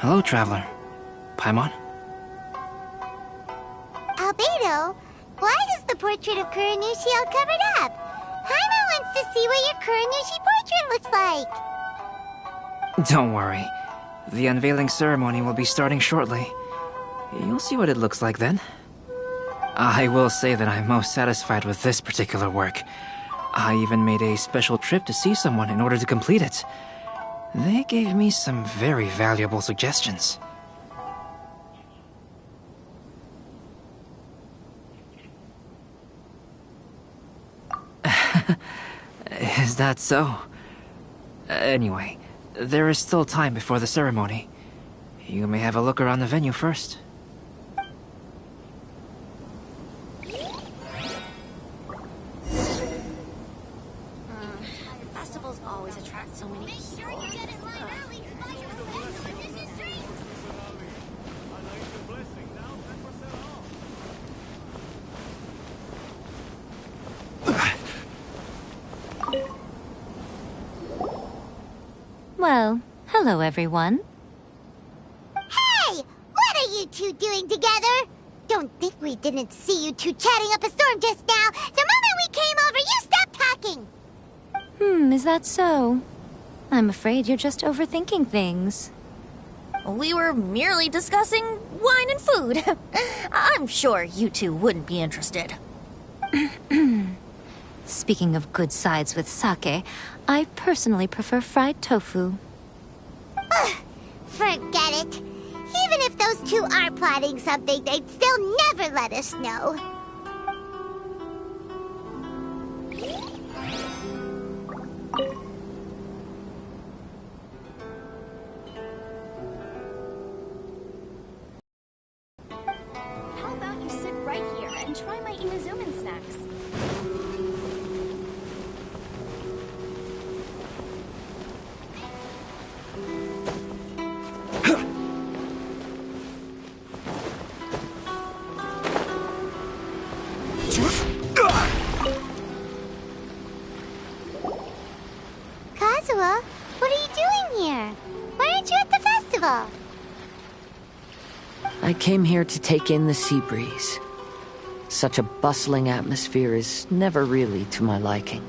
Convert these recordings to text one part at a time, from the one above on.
Hello, Traveler. Paimon? Albedo, why is the portrait of Kuranushi all covered up? Paimon wants to see what your Kuranushi portrait looks like. Don't worry. The unveiling ceremony will be starting shortly. You'll see what it looks like then. I will say that I'm most satisfied with this particular work. I even made a special trip to see someone in order to complete it. They gave me some very valuable suggestions. Is that so? Anyway, there is still time before the ceremony. You may have a look around the venue first. Festivals always attract so many people. Well, hello everyone. Hey! What are you two doing together? Don't think we didn't see you two chatting up a storm just now. The moment we came over, you stopped talking. Is that so? I'm afraid you're just overthinking things. We were merely discussing wine and food. I'm sure you two wouldn't be interested. Speaking of good sides with sake, I personally prefer fried tofu. Forget it. Even if those two are plotting something, they'd still never let us know. How about you sit right here and try my Inazuman snacks? Kazuha, what are you doing here? Why aren't you at the festival? I came here to take in the sea breeze. Such a bustling atmosphere is never really to my liking.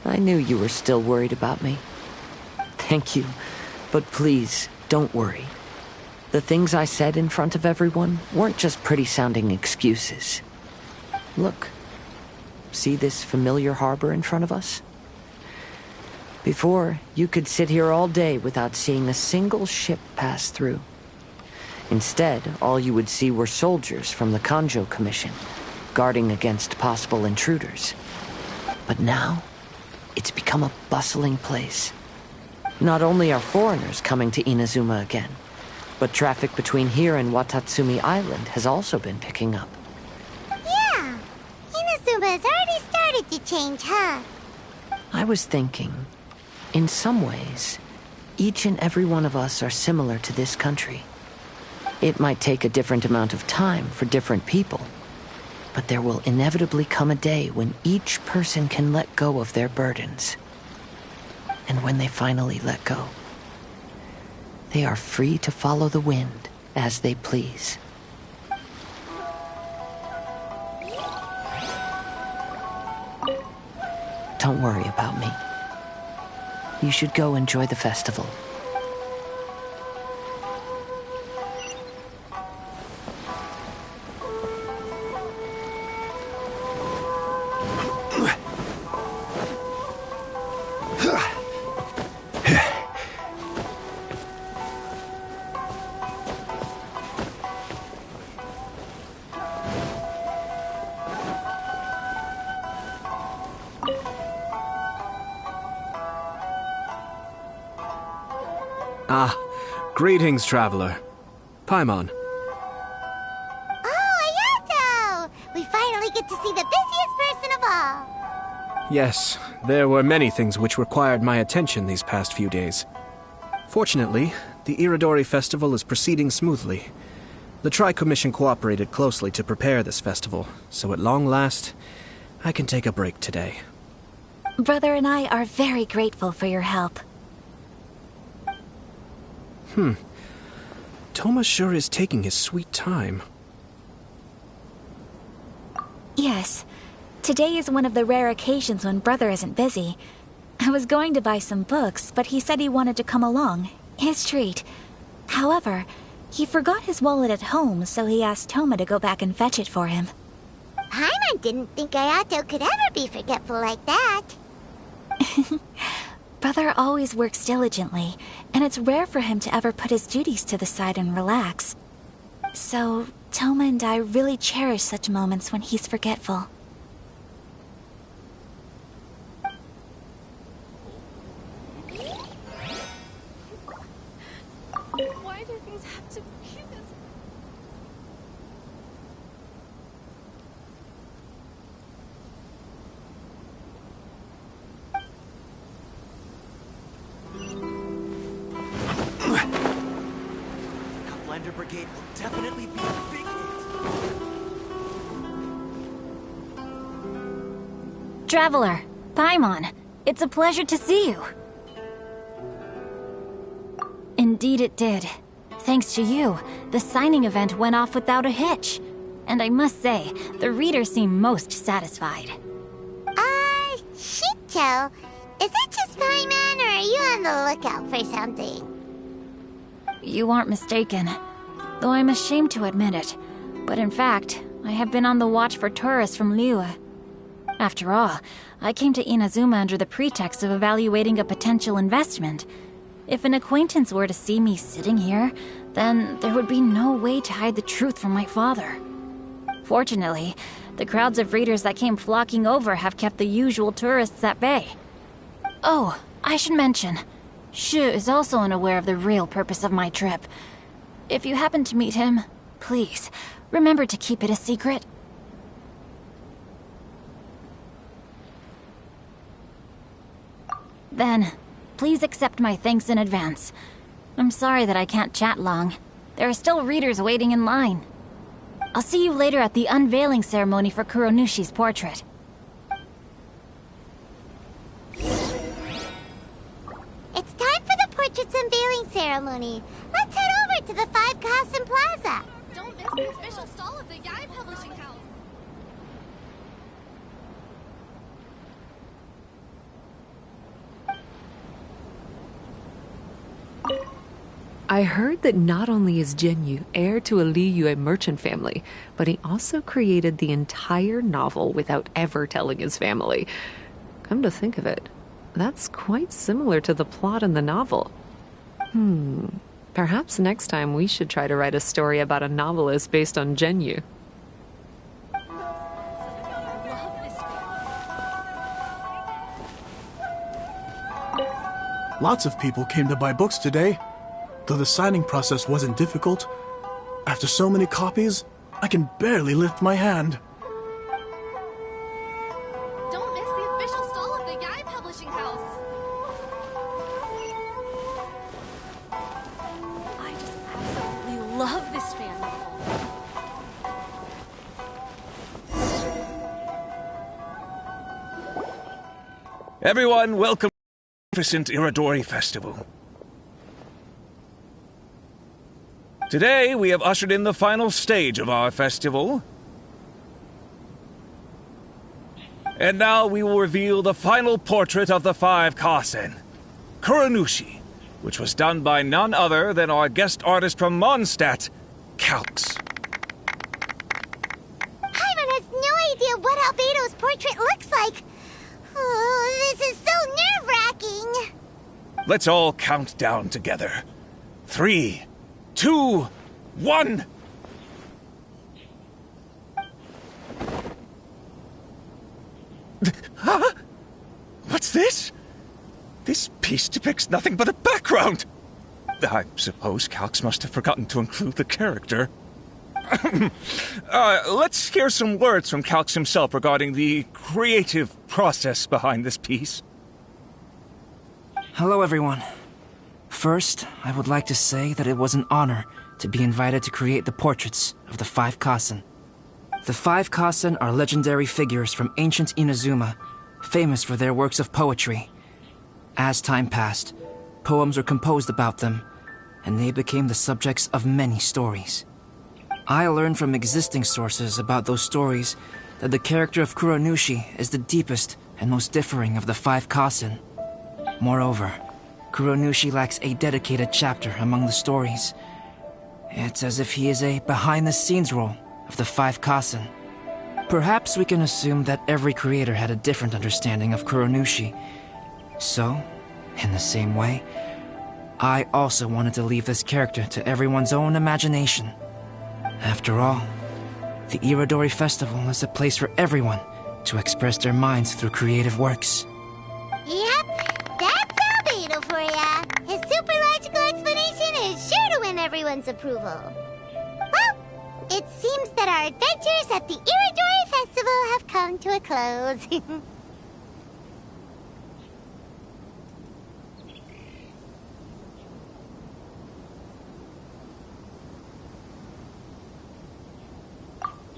I knew you were still worried about me. Thank you, but please, don't worry. The things I said in front of everyone weren't just pretty-sounding excuses. Look, see this familiar harbor in front of us? Before, you could sit here all day without seeing a single ship pass through. Instead, all you would see were soldiers from the Kanjo Commission, guarding against possible intruders. But now, it's become a bustling place. Not only are foreigners coming to Inazuma again, but traffic between here and Watatsumi Island has also been picking up. Yeah, Inazuma's already started to change, huh? I was thinking, in some ways, each and every one of us are similar to this country. It might take a different amount of time for different people, but there will inevitably come a day when each person can let go of their burdens. And when they finally let go, they are free to follow the wind as they please. Don't worry about me. You should go enjoy the festival. Greetings, traveler. Paimon. Oh, Ayato! We finally get to see the busiest person of all. Yes, there were many things which required my attention these past few days. Fortunately, the Iridori Festival is proceeding smoothly. The Tri-Commission cooperated closely to prepare this festival, so at long last, I can take a break today. Brother and I are very grateful for your help. Toma sure is taking his sweet time. Yes. Today is one of the rare occasions when Brother isn't busy. I was going to buy some books, but he said he wanted to come along. His treat. However, he forgot his wallet at home, so he asked Toma to go back and fetch it for him. Paimon didn't think Ayato could ever be forgetful like that. Brother always works diligently, and it's rare for him to ever put his duties to the side and relax. So, Toma and I really cherish such moments when he's forgetful. Why do things have to be this? Outlander Brigade will definitely be a big hit. Traveler, Paimon, it's a pleasure to see you. Indeed it did. Thanks to you, the signing event went off without a hitch. And I must say, the readers seem most satisfied. Shito, is it just Paimon, or are you on the lookout for something? You aren't mistaken, though I'm ashamed to admit it. But in fact, I have been on the watch for tourists from Liyue. After all, I came to Inazuma under the pretext of evaluating a potential investment. If an acquaintance were to see me sitting here, then there would be no way to hide the truth from my father. Fortunately, the crowds of readers that came flocking over have kept the usual tourists at bay. Oh, I should mention, Shu is also unaware of the real purpose of my trip. If you happen to meet him, please, remember to keep it a secret. Then, please accept my thanks in advance. I'm sorry that I can't chat long. There are still readers waiting in line. I'll see you later at the unveiling ceremony for Kuronushi's portrait. It's time for the portrait's unveiling ceremony. Let's head over to the Five Kasen Plaza. Don't miss the official stall of the Yai Publishing House. I heard that not only is Genyu heir to a Liyue merchant family, but he also created the entire novel without ever telling his family. Come to think of it, that's quite similar to the plot in the novel. Perhaps next time we should try to write a story about a novelist based on Genyu. Lots of people came to buy books today. Though the signing process wasn't difficult, after so many copies, I can barely lift my hand. Don't miss the official stall of the Yai Publishing House. I just absolutely love this fan novel. Everyone, welcome to the magnificent Iridori Festival. Today, we have ushered in the final stage of our festival. And now we will reveal the final portrait of the Five Kasen, Kuronushi, which was done by none other than our guest artist from Mondstadt, Calx. Paimon has no idea what Albedo's portrait looks like. Oh, this is so nerve-wracking. Let's all count down together. 3, 2, 1. Huh? What's this? This piece depicts nothing but a background. I suppose Calx must have forgotten to include the character. Let's hear some words from Calx himself regarding the creative process behind this piece. Hello, everyone. First, I would like to say that it was an honor to be invited to create the portraits of the Five Kasen. The Five Kasen are legendary figures from ancient Inazuma famous for their works of poetry. As time passed, poems were composed about them, and they became the subjects of many stories. I learned from existing sources about those stories that the character of Kuronushi is the deepest and most differing of the 5 Kasen. Moreover, Kuronushi lacks a dedicated chapter among the stories. It's as if he is a behind-the-scenes role of the 5 Kasen. Perhaps we can assume that every creator had a different understanding of Kuronushi. So, in the same way, I also wanted to leave this character to everyone's own imagination. After all, the Irodori Festival is a place for everyone to express their minds through creative works. Yep, that's Albedo for ya. His super logical explanation is sure to win everyone's approval. Well, it seems that our adventures at the Irodori Festival have come to a close.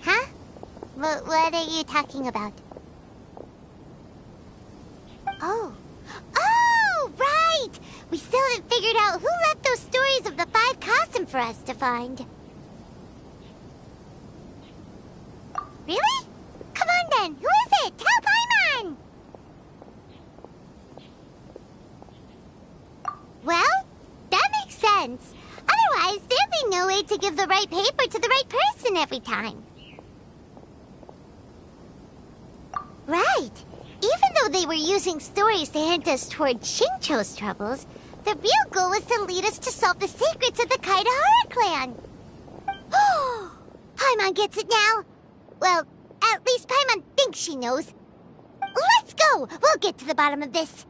Huh? What are you talking about? Oh. Oh, right! We still haven't figured out who left those stories of the 5 Kasen for us to find. Really? Come on then, who is it? Tell Paimon! Well, that makes sense. Otherwise, there'd be no way to give the right paper to the right person every time. Right. Even though they were using stories to hint us toward Shincho's troubles, the real goal was to lead us to solve the secrets of the Kaidahara clan. Oh, Paimon gets it now. Well, at least Paimon thinks she knows. Let's go! We'll get to the bottom of this.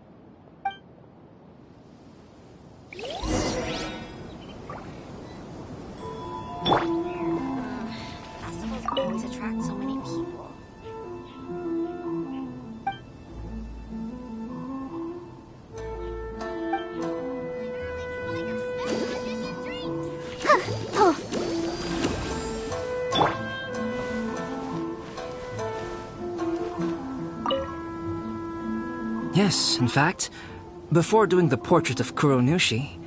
Festivals always attract so many people. Yes, in fact, before doing the portrait of Kuronushi,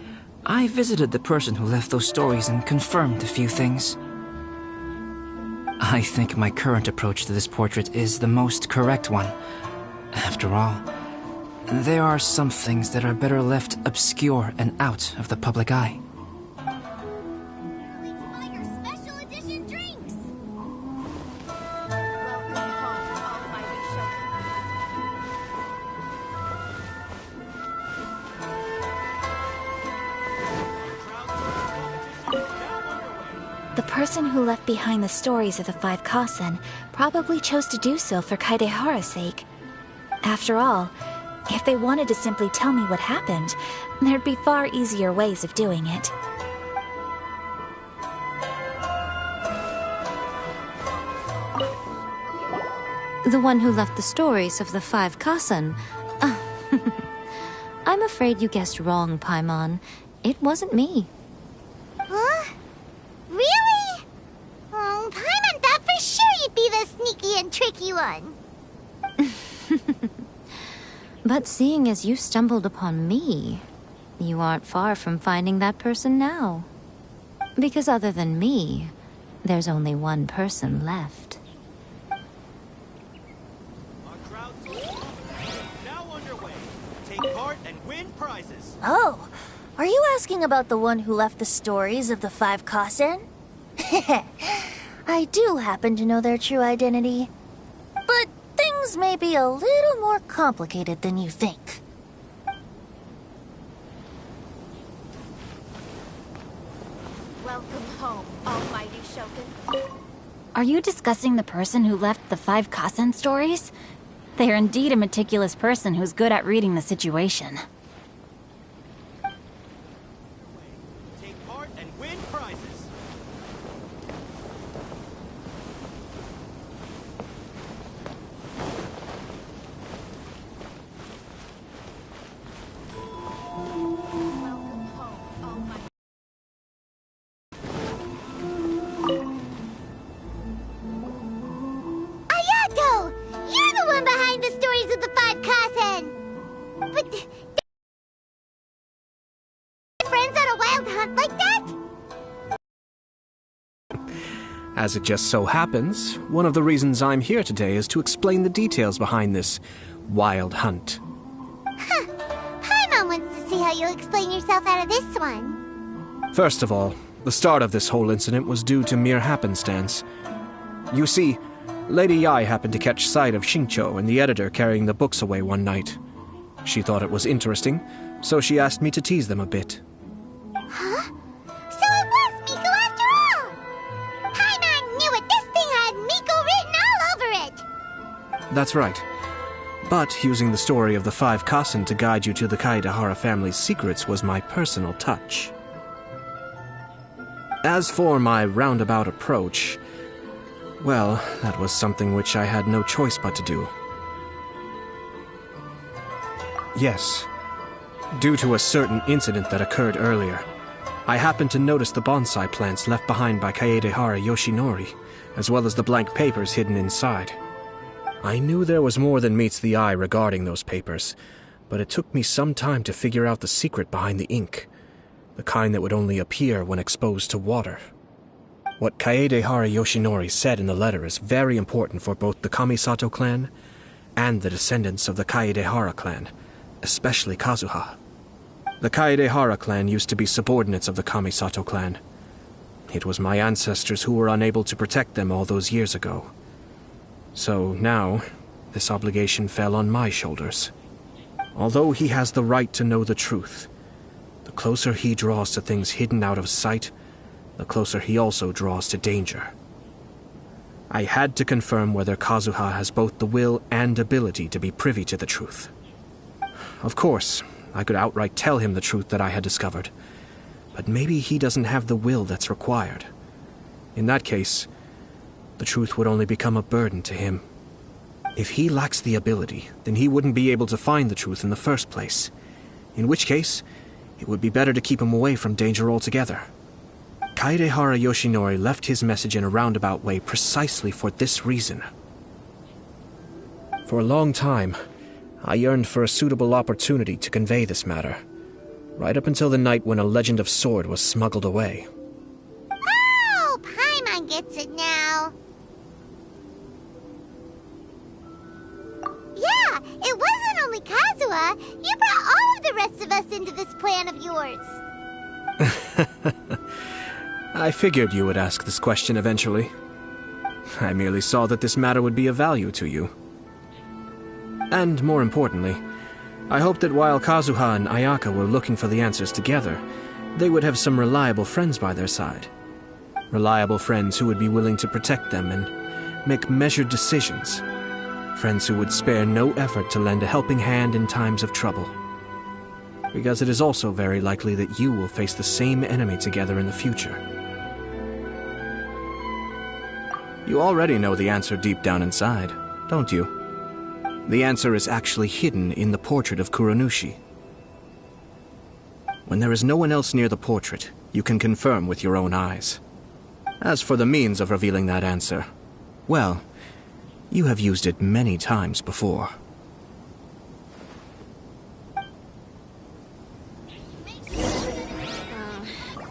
I visited the person who left those stories and confirmed a few things. I think my current approach to this portrait is the most correct one. After all, there are some things that are better left obscure and out of the public eye. The person who left behind the stories of the 5 Kasen probably chose to do so for Kaidehara's sake. After all, if they wanted to simply tell me what happened, there'd be far easier ways of doing it. The one who left the stories of the 5 Kasen. I'm afraid you guessed wrong, Paimon. It wasn't me. Huh? Really? Oh, Paimon thought for sure you'd be the sneaky and tricky one. But seeing as you stumbled upon me, you aren't far from finding that person now. Because other than me, there's only one person left. Our crowdsourcing competition is now underway. Take part and win prizes. Oh, are you asking about the one who left the stories of the 5 Kasen? I do happen to know their true identity. But things may be a little more complicated than you think. Welcome home, almighty Shogun. Are you discussing the person who left the 5 Kasen stories? They are indeed a meticulous person who's good at reading the situation. Take part and win prizes. Welcome home, almighty. Ayato! You're the one behind the stories of the 5 like that? As it just so happens, one of the reasons I'm here today is to explain the details behind this wild hunt. Huh. Paimon wants to see how you explain yourself out of this one. First of all, the start of this whole incident was due to mere happenstance. You see, Lady Yai happened to catch sight of Xingqiu and the editor carrying the books away one night. She thought it was interesting, so she asked me to tease them a bit. Huh? So it was Miko after all! Paimon knew it! This thing had Miko written all over it! That's right. But using the story of the 5 Kasen to guide you to the Kaedehara family's secrets was my personal touch. As for my roundabout approach, well, that was something which I had no choice but to do. Yes, due to a certain incident that occurred earlier, I happened to notice the bonsai plants left behind by Kaedehara Yoshinori, as well as the blank papers hidden inside. I knew there was more than meets the eye regarding those papers, but it took me some time to figure out the secret behind the ink, the kind that would only appear when exposed to water. What Kaedehara Yoshinori said in the letter is very important for both the Kamisato clan and the descendants of the Kaedehara clan, especially Kazuha. The Kaedehara clan used to be subordinates of the Kamisato clan. It was my ancestors who were unable to protect them all those years ago. So now, this obligation fell on my shoulders. Although he has the right to know the truth, the closer he draws to things hidden out of sight, the closer he also draws to danger. I had to confirm whether Kazuha has both the will and ability to be privy to the truth. Of course, I could outright tell him the truth that I had discovered, but maybe he doesn't have the will that's required. In that case, the truth would only become a burden to him. If he lacks the ability, then he wouldn't be able to find the truth in the first place, in which case, it would be better to keep him away from danger altogether. Kaedehara Yoshinori left his message in a roundabout way precisely for this reason. For a long time, I yearned for a suitable opportunity to convey this matter, right up until the night when a legend of sword was smuggled away. Oh, Paimon gets it now. Yeah, it wasn't only Kazuha. You brought all of the rest of us into this plan of yours. I figured you would ask this question eventually. I merely saw that this matter would be of value to you. And more importantly, I hoped that while Kazuha and Ayaka were looking for the answers together, they would have some reliable friends by their side. Reliable friends who would be willing to protect them and make measured decisions. Friends who would spare no effort to lend a helping hand in times of trouble. Because it is also very likely that you will face the same enemy together in the future. You already know the answer deep down inside, don't you? The answer is actually hidden in the portrait of Kuranushi. When there is no one else near the portrait, you can confirm with your own eyes. As for the means of revealing that answer, well, you have used it many times before.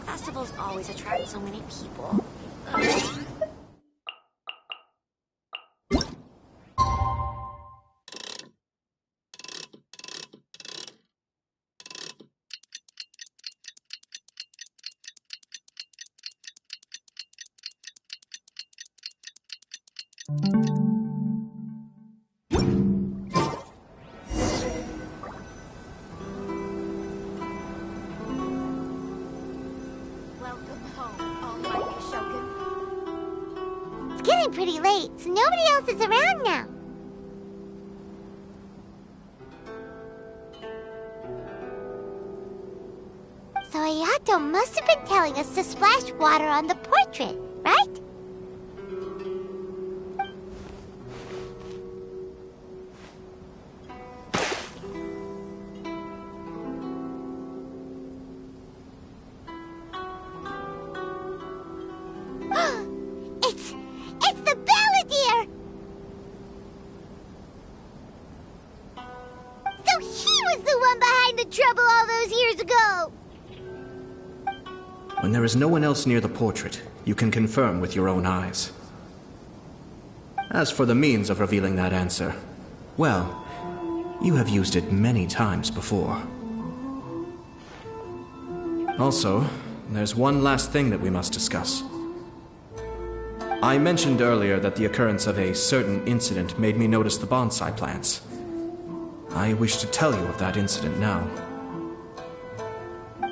Festivals always attract so many people. Welcome home, almighty Shogun. It's getting pretty late, so nobody else is around now. So Ayato must have been telling us to splash water on the portrait, right? It's the Balladeer! So he was the one behind the trouble all those years ago! When there is no one else near the portrait, you can confirm with your own eyes. As for the means of revealing that answer, well, you have used it many times before. Also, there's one last thing that we must discuss. I mentioned earlier that the occurrence of a certain incident made me notice the bonsai plants. I wish to tell you of that incident now.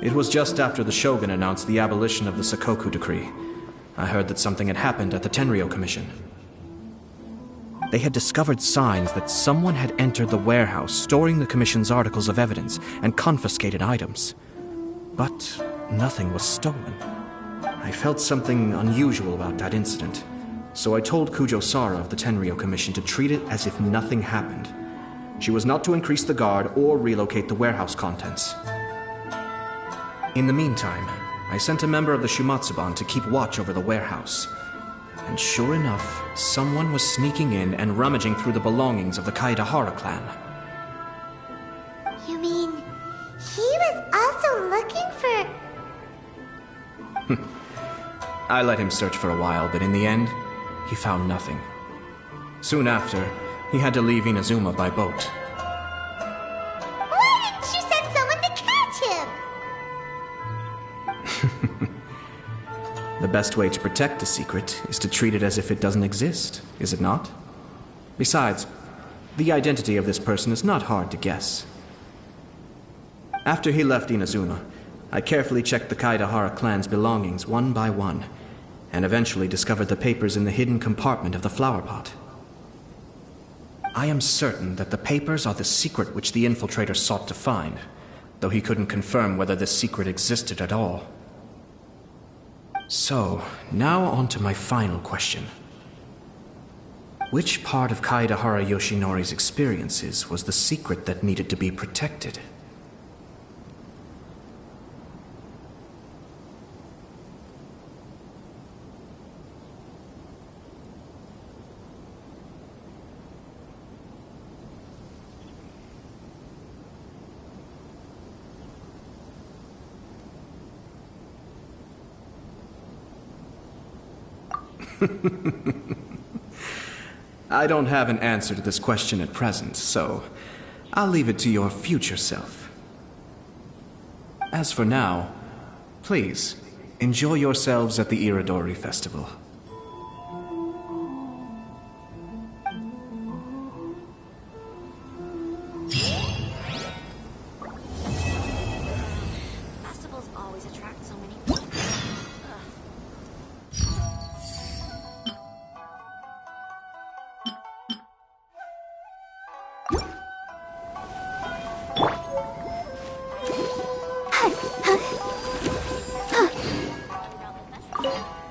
It was just after the Shogun announced the abolition of the Sakoku decree. I heard that something had happened at the Tenryou Commission. They had discovered signs that someone had entered the warehouse storing the Commission's articles of evidence and confiscated items. But nothing was stolen. I felt something unusual about that incident, so I told Kujo-Sara of the Tenryou Commission to treat it as if nothing happened. She was not to increase the guard or relocate the warehouse contents. In the meantime, I sent a member of the Shumatsuban to keep watch over the warehouse. And sure enough, someone was sneaking in and rummaging through the belongings of the Kaedahara clan. You mean, he was also looking for... I let him search for a while, but in the end, he found nothing. Soon after, he had to leave Inazuma by boat. Why didn't you send someone to catch him? The best way to protect a secret is to treat it as if it doesn't exist, is it not? Besides, the identity of this person is not hard to guess. After he left Inazuma, I carefully checked the Kaedahara clan's belongings one by one, and eventually discovered the papers in the hidden compartment of the flower pot. I am certain that the papers are the secret which the infiltrator sought to find, though he couldn't confirm whether this secret existed at all. So, now on to my final question. Which part of Kaedahara Yoshinori's experiences was the secret that needed to be protected? I don't have an answer to this question at present, so I'll leave it to your future self. As for now, please, enjoy yourselves at the Iridori Festival. Festivals always attract so many people. Ugh.